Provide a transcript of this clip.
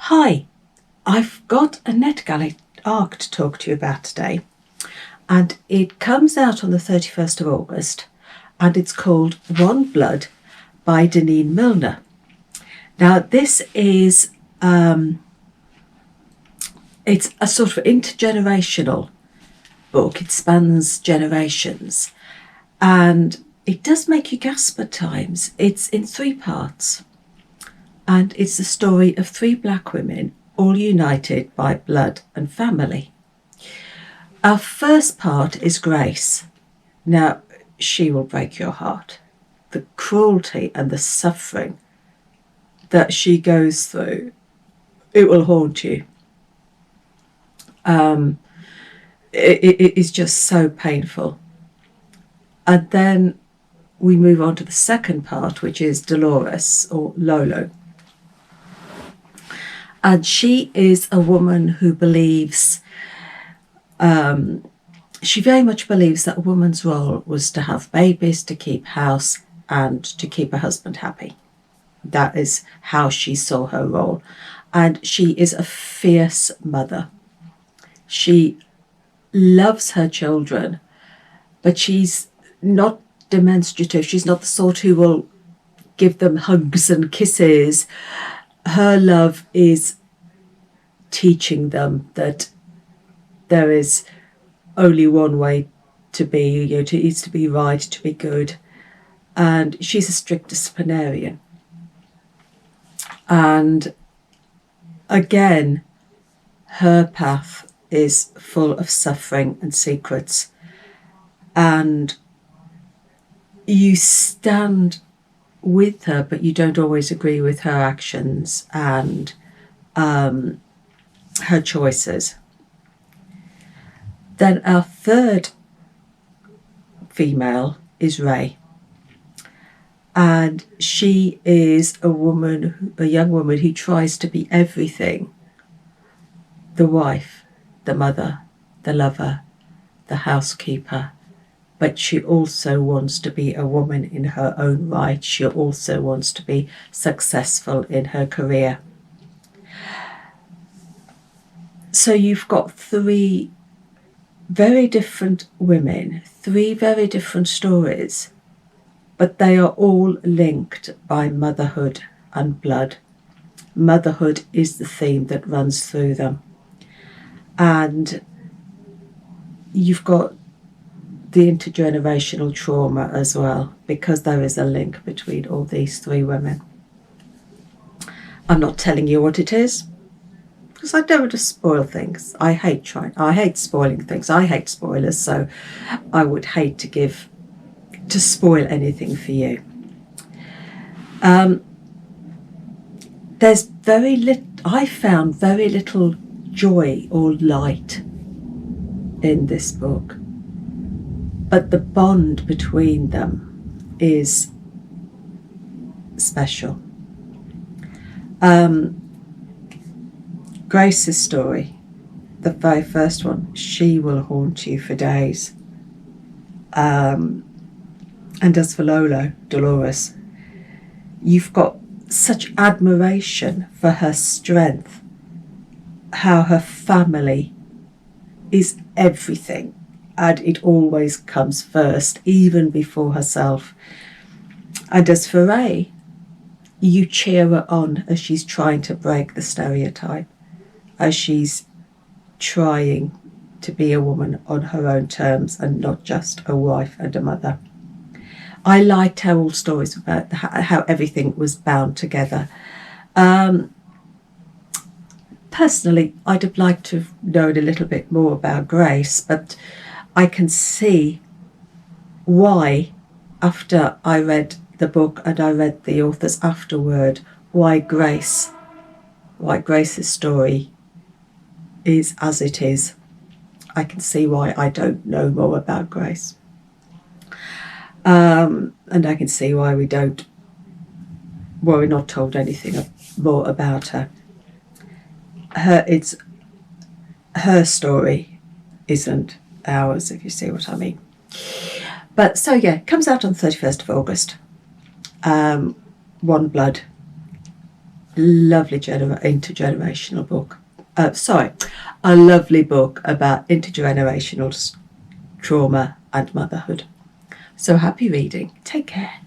Hi, I've got a Netgalley arc to talk to you about today, and it comes out on the 31st of August, and it's called One Blood by Denene Millner. Now, this is it's a sort of intergenerational book. It spans generations, and it does make you gasp at times. It's in 3 parts, and it's the story of 3 black women, all united by blood and family. Our first part is Grace. Now, she will break your heart. The cruelty and the suffering that she goes through, it will haunt you. It is just so painful. And then we move on to the second part, which is Dolores, or Lolo. And she is a woman who believes, she very much believes that a woman's role was to have babies, to keep house, and to keep her husband happy. That is how she saw her role. And she is a fierce mother. She loves her children, but she's not demonstrative. She's not the sort who will give them hugs and kisses. Her love is teaching them that there is only one way to be, it needs to be right, to be good. And she's a strict disciplinarian. And again, her path is full of suffering and secrets. And you stand with her, but you don't always agree with her actions and her choices. Then our third female is Ray. And she is a young woman who tries to be everything: the wife, the mother, the lover, the housekeeper. But she also wants to be a woman in her own right. She also wants to be successful in her career. So you've got 3 very different women, 3 very different stories, but they are all linked by motherhood and blood. Motherhood is the theme that runs through them. And you've got the intergenerational trauma as well, because there is a link between all these 3 women. I'm not telling you what it is, because I don't want to spoil things. I hate spoiling things. I hate spoilers, so I would hate to spoil anything for you. I found very little joy or light in this book, but the bond between them is special. Grace's story, the very first one, she will haunt you for days. And as for Lolo, Dolores, you've got such admiration for her strength, how her family is everything, and it always comes first, even before herself. And as for Ray, you cheer her on as she's trying to break the stereotype, as she's trying to be a woman on her own terms and not just a wife and a mother. I liked how all stories about how everything was bound together. Personally, I'd have liked to have known a little bit more about Grace, but I can see why, after I read the book and I read the authors afterward, why Grace's story is as it is. I can see why I don't know more about Grace. And I can see why we're not told anything more about her. Her story isn't ours, if you see what I mean. But so yeah, it comes out on the 31st of August. One Blood. Lovely intergenerational book. A lovely book about intergenerational trauma and motherhood. So happy reading. Take care.